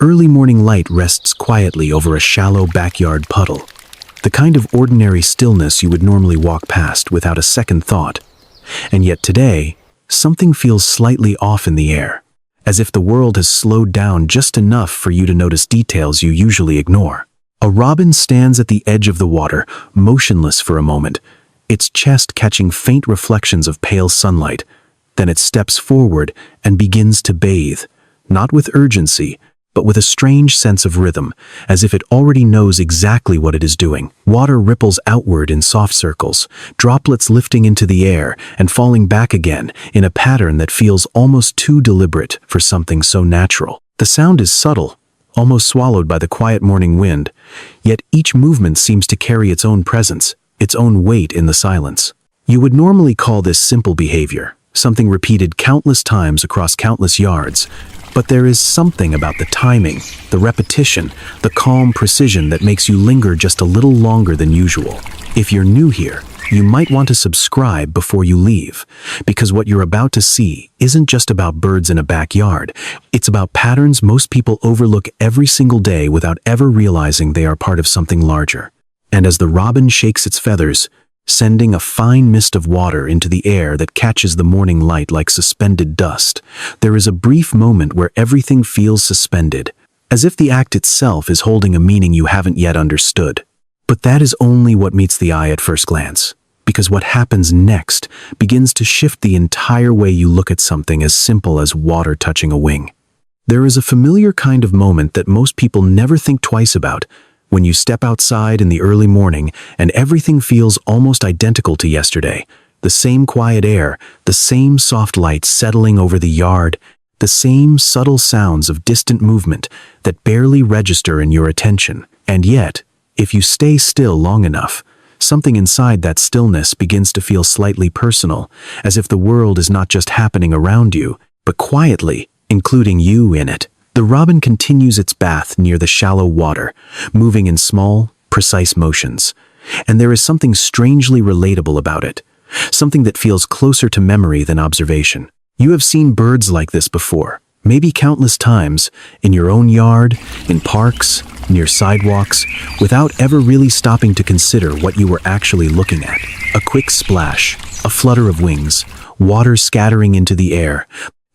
Early morning light rests quietly over a shallow backyard puddle, the kind of ordinary stillness you would normally walk past without a second thought. And yet today, something feels slightly off in the air, as if the world has slowed down just enough for you to notice details you usually ignore. A robin stands at the edge of the water, motionless for a moment, its chest catching faint reflections of pale sunlight. Then it steps forward and begins to bathe, not with urgency, but with a strange sense of rhythm, as if it already knows exactly what it is doing. Water ripples outward in soft circles, droplets lifting into the air and falling back again in a pattern that feels almost too deliberate for something so natural. The sound is subtle, almost swallowed by the quiet morning wind, yet each movement seems to carry its own presence, its own weight in the silence. You would normally call this simple behavior, something repeated countless times across countless yards, but there is something about the timing, the repetition, the calm precision that makes you linger just a little longer than usual. If you're new here, you might want to subscribe before you leave, because what you're about to see isn't just about birds in a backyard. It's about patterns most people overlook every single day without ever realizing they are part of something larger. And as the robin shakes its feathers, sending a fine mist of water into the air that catches the morning light like suspended dust, there is a brief moment where everything feels suspended, as if the act itself is holding a meaning you haven't yet understood. But that is only what meets the eye at first glance, because what happens next begins to shift the entire way you look at something as simple as water touching a wing. There is a familiar kind of moment that most people never think twice about, when you step outside in the early morning and everything feels almost identical to yesterday. The same quiet air, the same soft light settling over the yard, the same subtle sounds of distant movement that barely register in your attention. And yet, if you stay still long enough, something inside that stillness begins to feel slightly personal, as if the world is not just happening around you, but quietly, including you in it. The robin continues its bath near the shallow water, moving in small, precise motions. And there is something strangely relatable about it, something that feels closer to memory than observation. You have seen birds like this before, maybe countless times, in your own yard, in parks, near sidewalks, without ever really stopping to consider what you were actually looking at. A quick splash, a flutter of wings, water scattering into the air,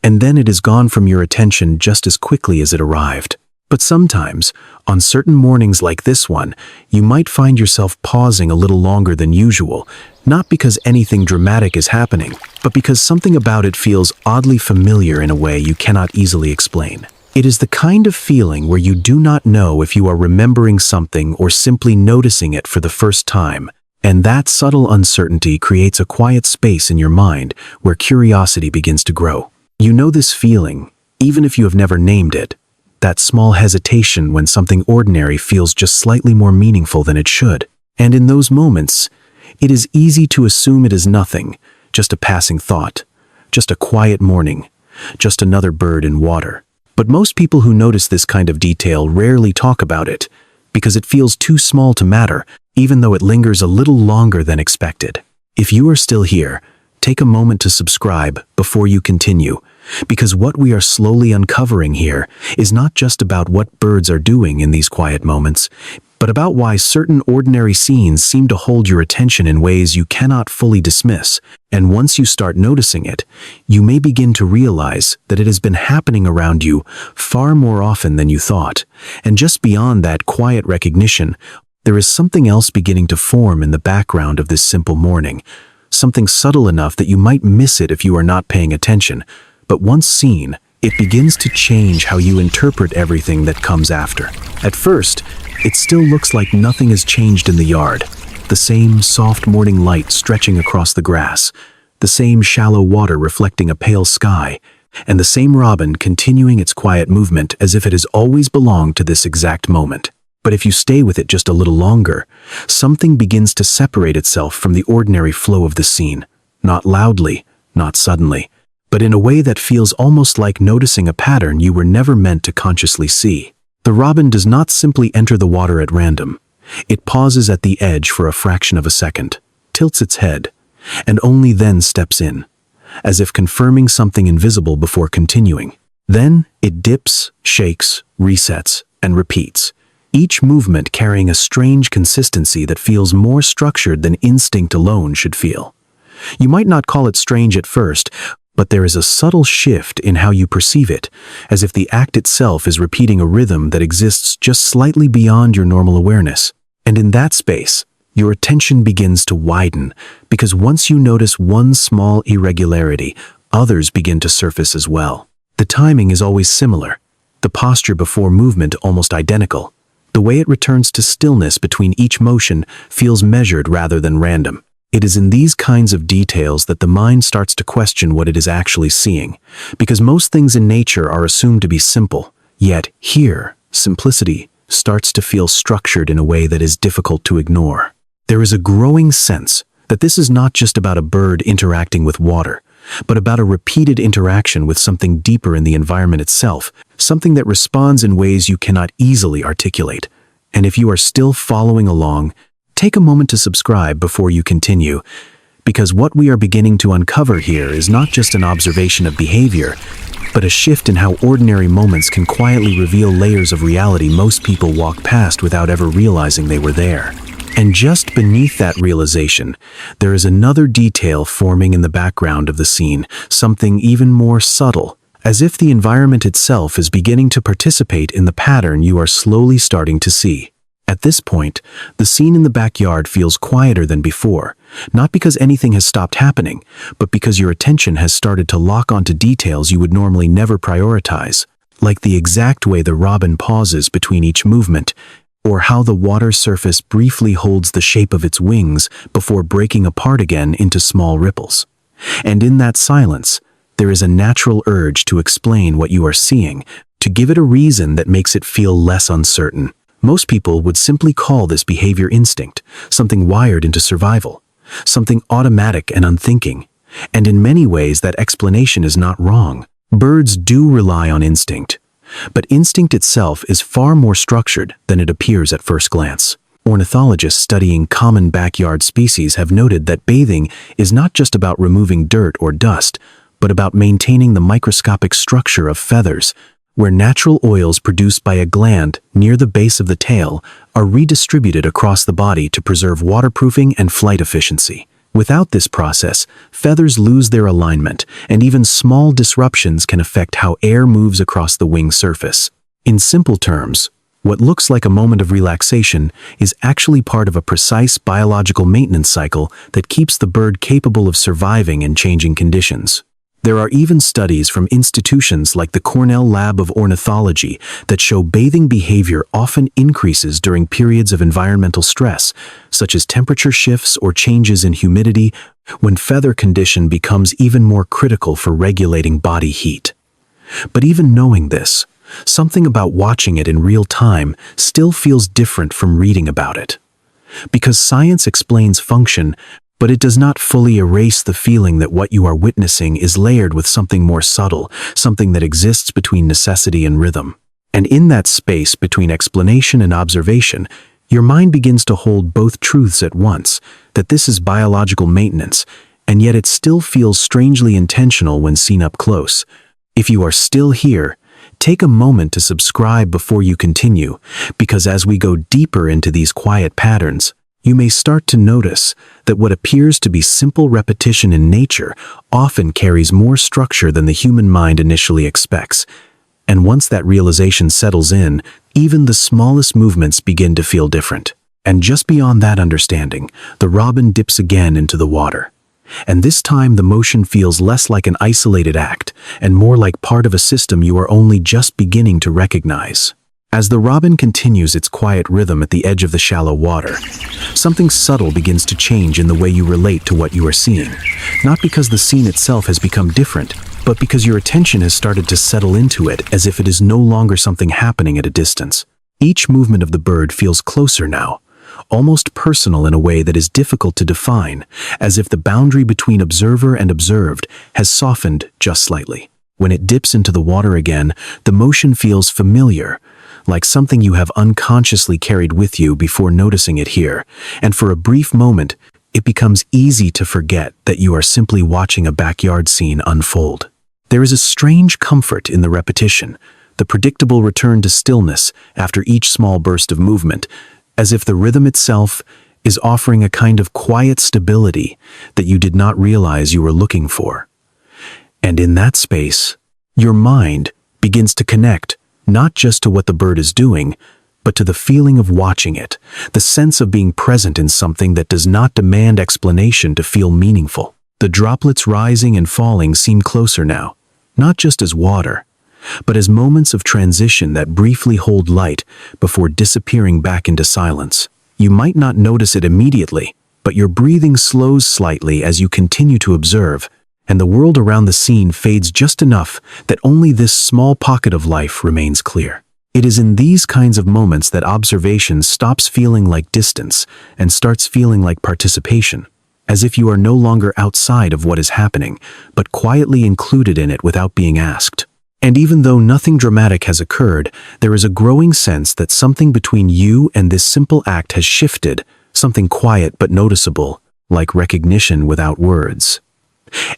and then it is gone from your attention just as quickly as it arrived. But sometimes, on certain mornings like this one, you might find yourself pausing a little longer than usual, not because anything dramatic is happening, but because something about it feels oddly familiar in a way you cannot easily explain. It is the kind of feeling where you do not know if you are remembering something or simply noticing it for the first time, and that subtle uncertainty creates a quiet space in your mind where curiosity begins to grow. You know this feeling, even if you have never named it, that small hesitation when something ordinary feels just slightly more meaningful than it should. And in those moments, it is easy to assume it is nothing, just a passing thought, just a quiet morning, just another bird in water. But most people who notice this kind of detail rarely talk about it, because it feels too small to matter, even though it lingers a little longer than expected. If you are still here, take a moment to subscribe before you continue, because what we are slowly uncovering here is not just about what birds are doing in these quiet moments, but about why certain ordinary scenes seem to hold your attention in ways you cannot fully dismiss. And once you start noticing it, you may begin to realize that it has been happening around you far more often than you thought. And just beyond that quiet recognition, there is something else beginning to form in the background of this simple morning, something subtle enough that you might miss it if you are not paying attention. But once seen, it begins to change how you interpret everything that comes after. At first, it still looks like nothing has changed in the yard. The same soft morning light stretching across the grass, the same shallow water reflecting a pale sky, and the same robin continuing its quiet movement as if it has always belonged to this exact moment. But if you stay with it just a little longer, something begins to separate itself from the ordinary flow of the scene, not loudly, not suddenly, but in a way that feels almost like noticing a pattern you were never meant to consciously see. The robin does not simply enter the water at random. It pauses at the edge for a fraction of a second, tilts its head, and only then steps in, as if confirming something invisible before continuing. Then it dips, shakes, resets, and repeats, each movement carrying a strange consistency that feels more structured than instinct alone should feel. You might not call it strange at first, but there is a subtle shift in how you perceive it, as if the act itself is repeating a rhythm that exists just slightly beyond your normal awareness. And in that space, your attention begins to widen, because once you notice one small irregularity, others begin to surface as well. The timing is always similar, the posture before movement almost identical. The way it returns to stillness between each motion feels measured rather than random. It is in these kinds of details that the mind starts to question what it is actually seeing, because most things in nature are assumed to be simple, yet here, simplicity starts to feel structured in a way that is difficult to ignore. There is a growing sense that this is not just about a bird interacting with water, but about a repeated interaction with something deeper in the environment itself, something that responds in ways you cannot easily articulate. And if you are still following along, take a moment to subscribe before you continue, because what we are beginning to uncover here is not just an observation of behavior, but a shift in how ordinary moments can quietly reveal layers of reality most people walk past without ever realizing they were there. And just beneath that realization, there is another detail forming in the background of the scene, something even more subtle, as if the environment itself is beginning to participate in the pattern you are slowly starting to see. At this point, the scene in the backyard feels quieter than before, not because anything has stopped happening, but because your attention has started to lock onto details you would normally never prioritize, like the exact way the robin pauses between each movement, or how the water surface briefly holds the shape of its wings before breaking apart again into small ripples. And in that silence, there is a natural urge to explain what you are seeing, to give it a reason that makes it feel less uncertain. Most people would simply call this behavior instinct, something wired into survival, something automatic and unthinking. And in many ways, that explanation is not wrong. Birds do rely on instinct, but instinct itself is far more structured than it appears at first glance. Ornithologists studying common backyard species have noted that bathing is not just about removing dirt or dust, but about maintaining the microscopic structure of feathers, where natural oils produced by a gland near the base of the tail are redistributed across the body to preserve waterproofing and flight efficiency. Without this process, feathers lose their alignment, and even small disruptions can affect how air moves across the wing surface. In simple terms, what looks like a moment of relaxation is actually part of a precise biological maintenance cycle that keeps the bird capable of surviving in changing conditions. There are even studies from institutions like the Cornell Lab of Ornithology that show bathing behavior often increases during periods of environmental stress, such as temperature shifts or changes in humidity, when feather condition becomes even more critical for regulating body heat. But even knowing this, something about watching it in real time still feels different from reading about it. Because science explains function, but it does not fully erase the feeling that what you are witnessing is layered with something more subtle, something that exists between necessity and rhythm. And in that space between explanation and observation, your mind begins to hold both truths at once, that this is biological maintenance, and yet it still feels strangely intentional when seen up close. If you are still here, take a moment to subscribe before you continue, because as we go deeper into these quiet patterns, you may start to notice that what appears to be simple repetition in nature often carries more structure than the human mind initially expects. And once that realization settles in, even the smallest movements begin to feel different. And just beyond that understanding, the robin dips again into the water. And this time the motion feels less like an isolated act and more like part of a system you are only just beginning to recognize. As the robin continues its quiet rhythm at the edge of the shallow water, something subtle begins to change in the way you relate to what you are seeing. Not because the scene itself has become different, but because your attention has started to settle into it as if it is no longer something happening at a distance. Each movement of the bird feels closer now, almost personal in a way that is difficult to define, as if the boundary between observer and observed has softened just slightly. When it dips into the water again, the motion feels familiar, like something you have unconsciously carried with you before noticing it here, and for a brief moment, it becomes easy to forget that you are simply watching a backyard scene unfold. There is a strange comfort in the repetition, the predictable return to stillness after each small burst of movement, as if the rhythm itself is offering a kind of quiet stability that you did not realize you were looking for. And in that space, your mind begins to connect not just to what the bird is doing, but to the feeling of watching it, the sense of being present in something that does not demand explanation to feel meaningful. The droplets rising and falling seem closer now, not just as water, but as moments of transition that briefly hold light before disappearing back into silence. You might not notice it immediately, but your breathing slows slightly as you continue to observe, and the world around the scene fades just enough that only this small pocket of life remains clear. It is in these kinds of moments that observation stops feeling like distance and starts feeling like participation, as if you are no longer outside of what is happening, but quietly included in it without being asked. And even though nothing dramatic has occurred, there is a growing sense that something between you and this simple act has shifted, something quiet but noticeable, like recognition without words.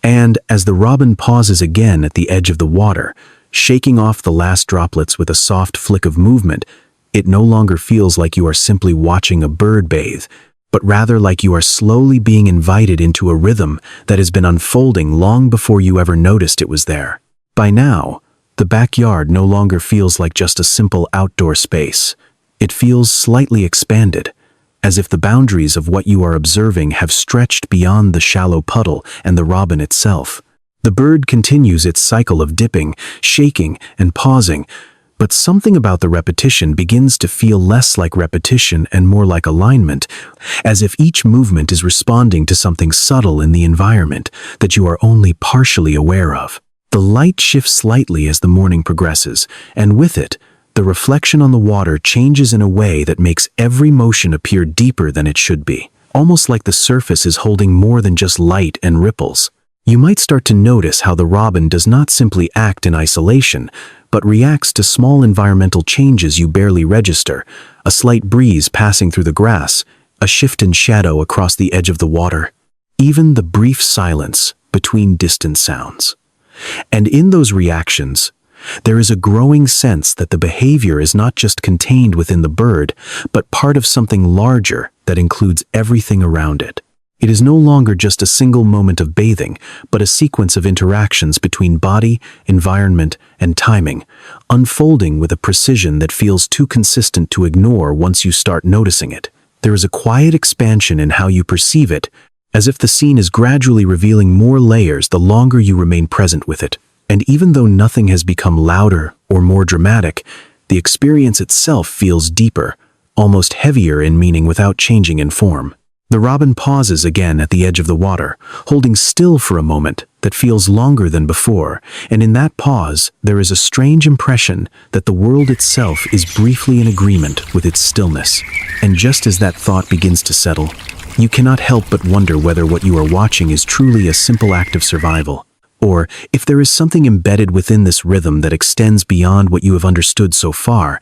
And as the robin pauses again at the edge of the water, shaking off the last droplets with a soft flick of movement, it no longer feels like you are simply watching a bird bathe, but rather like you are slowly being invited into a rhythm that has been unfolding long before you ever noticed it was there. By now, the backyard no longer feels like just a simple outdoor space. It feels slightly expanded, as if the boundaries of what you are observing have stretched beyond the shallow puddle and the robin itself. The bird continues its cycle of dipping, shaking, and pausing, but something about the repetition begins to feel less like repetition and more like alignment, as if each movement is responding to something subtle in the environment that you are only partially aware of. The light shifts slightly as the morning progresses, and with it, the reflection on the water changes in a way that makes every motion appear deeper than it should be, almost like the surface is holding more than just light and ripples. You might start to notice how the robin does not simply act in isolation, but reacts to small environmental changes you barely register, a slight breeze passing through the grass, a shift in shadow across the edge of the water, even the brief silence between distant sounds. And in those reactions, there is a growing sense that the behavior is not just contained within the bird, but part of something larger that includes everything around it. It is no longer just a single moment of bathing, but a sequence of interactions between body, environment, and timing, unfolding with a precision that feels too consistent to ignore once you start noticing it. There is a quiet expansion in how you perceive it, as if the scene is gradually revealing more layers the longer you remain present with it. And even though nothing has become louder or more dramatic, the experience itself feels deeper, almost heavier in meaning without changing in form. The robin pauses again at the edge of the water, holding still for a moment that feels longer than before, and in that pause, there is a strange impression that the world itself is briefly in agreement with its stillness. And just as that thought begins to settle, you cannot help but wonder whether what you are watching is truly a simple act of survival, or if there is something embedded within this rhythm that extends beyond what you have understood so far,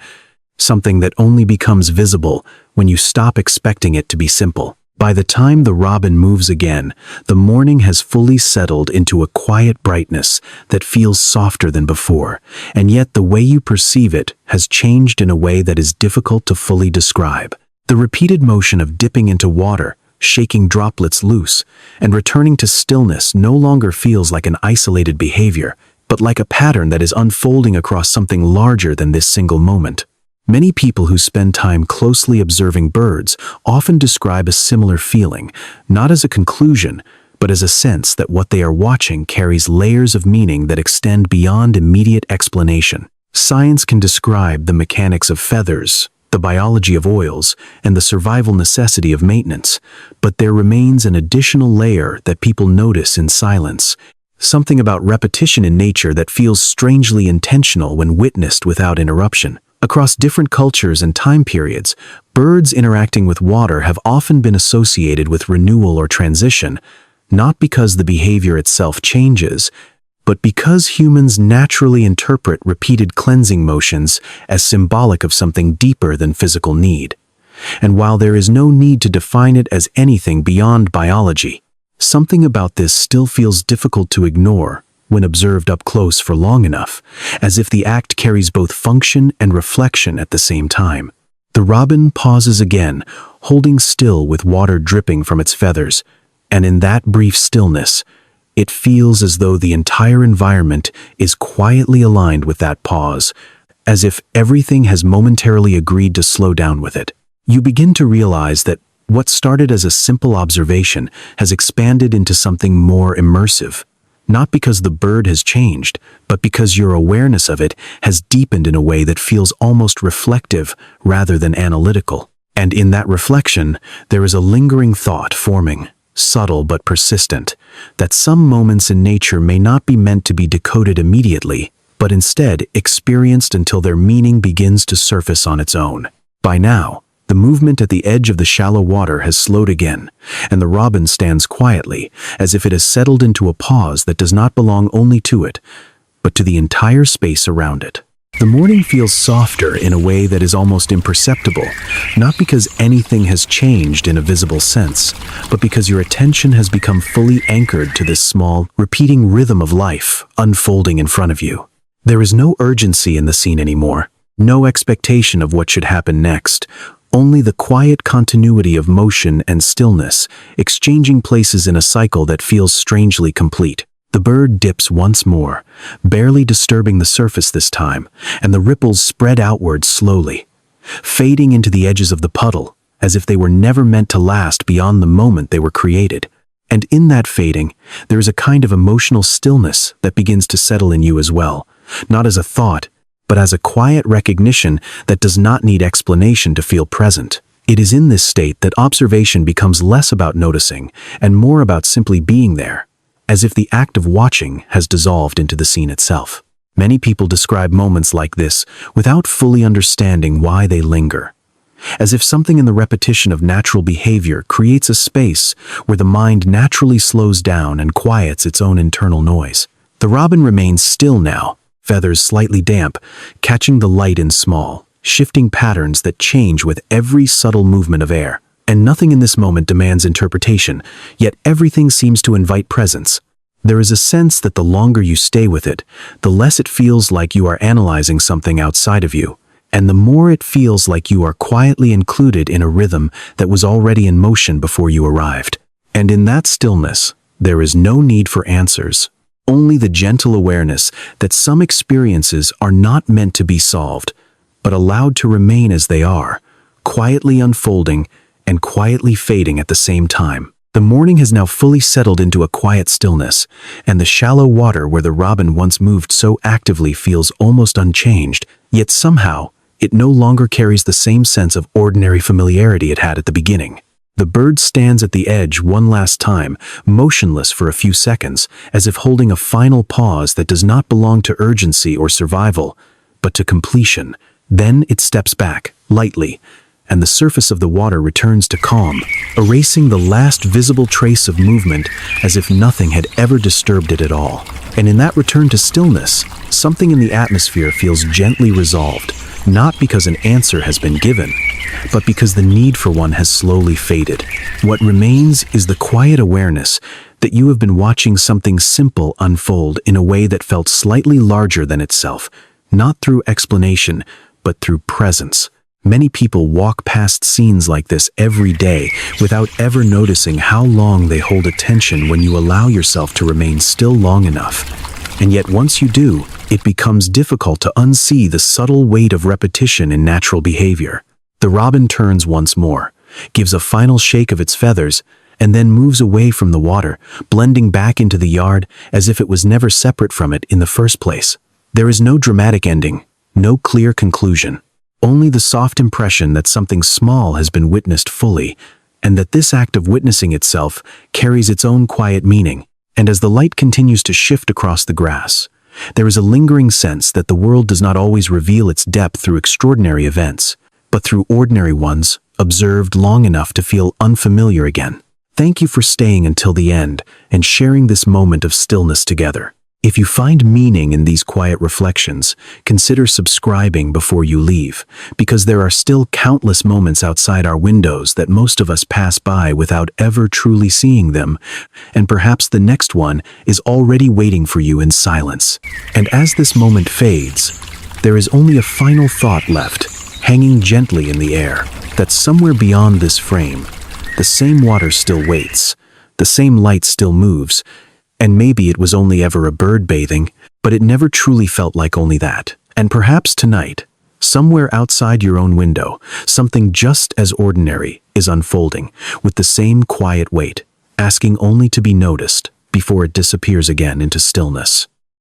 something that only becomes visible when you stop expecting it to be simple. By the time the robin moves again, the morning has fully settled into a quiet brightness that feels softer than before, and yet the way you perceive it has changed in a way that is difficult to fully describe. The repeated motion of dipping into water, shaking droplets loose, and returning to stillness no longer feels like an isolated behavior, but like a pattern that is unfolding across something larger than this single moment. Many people who spend time closely observing birds often describe a similar feeling, not as a conclusion, but as a sense that what they are watching carries layers of meaning that extend beyond immediate explanation. Science can describe the mechanics of feathers, the biology of oils, and the survival necessity of maintenance, but there remains an additional layer that people notice in silence, something about repetition in nature that feels strangely intentional when witnessed without interruption. Across different cultures and time periods, birds interacting with water have often been associated with renewal or transition, not because the behavior itself changes, but because humans naturally interpret repeated cleansing motions as symbolic of something deeper than physical need. And while there is no need to define it as anything beyond biology, something about this still feels difficult to ignore, when observed up close for long enough, as if the act carries both function and reflection at the same time. The robin pauses again, holding still with water dripping from its feathers, and in that brief stillness, it feels as though the entire environment is quietly aligned with that pause, as if everything has momentarily agreed to slow down with it. You begin to realize that what started as a simple observation has expanded into something more immersive, not because the bird has changed, but because your awareness of it has deepened in a way that feels almost reflective rather than analytical. And in that reflection, there is a lingering thought forming, subtle but persistent, that some moments in nature may not be meant to be decoded immediately, but instead experienced until their meaning begins to surface on its own. By now, the movement at the edge of the shallow water has slowed again, and the robin stands quietly, as if it has settled into a pause that does not belong only to it, but to the entire space around it. The morning feels softer in a way that is almost imperceptible, not because anything has changed in a visible sense, but because your attention has become fully anchored to this small, repeating rhythm of life unfolding in front of you. There is no urgency in the scene anymore, no expectation of what should happen next, only the quiet continuity of motion and stillness, exchanging places in a cycle that feels strangely complete. The bird dips once more, barely disturbing the surface this time, and the ripples spread outward slowly, fading into the edges of the puddle, as if they were never meant to last beyond the moment they were created. And in that fading, there is a kind of emotional stillness that begins to settle in you as well, not as a thought, but as a quiet recognition that does not need explanation to feel present. It is in this state that observation becomes less about noticing and more about simply being there, as if the act of watching has dissolved into the scene itself. Many people describe moments like this without fully understanding why they linger, as if something in the repetition of natural behavior creates a space where the mind naturally slows down and quiets its own internal noise. The robin remains still now, feathers slightly damp, catching the light in small, shifting patterns that change with every subtle movement of air. And nothing in this moment demands interpretation, yet everything seems to invite presence. There is a sense that the longer you stay with it, the less it feels like you are analyzing something outside of you, and the more it feels like you are quietly included in a rhythm that was already in motion before you arrived. And in that stillness, there is no need for answers, only the gentle awareness that some experiences are not meant to be solved, but allowed to remain as they are, quietly unfolding and quietly fading at the same time. The morning has now fully settled into a quiet stillness, and the shallow water where the robin once moved so actively feels almost unchanged, yet somehow it no longer carries the same sense of ordinary familiarity it had at the beginning. The bird stands at the edge one last time, motionless for a few seconds, as if holding a final pause that does not belong to urgency or survival, but to completion. Then it steps back, lightly, and the surface of the water returns to calm, erasing the last visible trace of movement as if nothing had ever disturbed it at all. And in that return to stillness, something in the atmosphere feels gently resolved, not because an answer has been given, but because the need for one has slowly faded. What remains is the quiet awareness that you have been watching something simple unfold in a way that felt slightly larger than itself, not through explanation, but through presence. Many people walk past scenes like this every day without ever noticing how long they hold attention when you allow yourself to remain still long enough. And yet once you do, it becomes difficult to unsee the subtle weight of repetition in natural behavior. The robin turns once more, gives a final shake of its feathers, and then moves away from the water, blending back into the yard as if it was never separate from it in the first place. There is no dramatic ending, no clear conclusion. Only the soft impression that something small has been witnessed fully, and that this act of witnessing itself carries its own quiet meaning. And as the light continues to shift across the grass, there is a lingering sense that the world does not always reveal its depth through extraordinary events, but through ordinary ones, observed long enough to feel unfamiliar again. Thank you for staying until the end and sharing this moment of stillness together. If you find meaning in these quiet reflections, consider subscribing before you leave, because there are still countless moments outside our windows that most of us pass by without ever truly seeing them, and perhaps the next one is already waiting for you in silence. And as this moment fades, there is only a final thought left, hanging gently in the air, that somewhere beyond this frame, the same water still waits, the same light still moves, and maybe it was only ever a bird bathing, but it never truly felt like only that. And perhaps tonight, somewhere outside your own window, something just as ordinary is unfolding, with the same quiet wait, asking only to be noticed before it disappears again into stillness.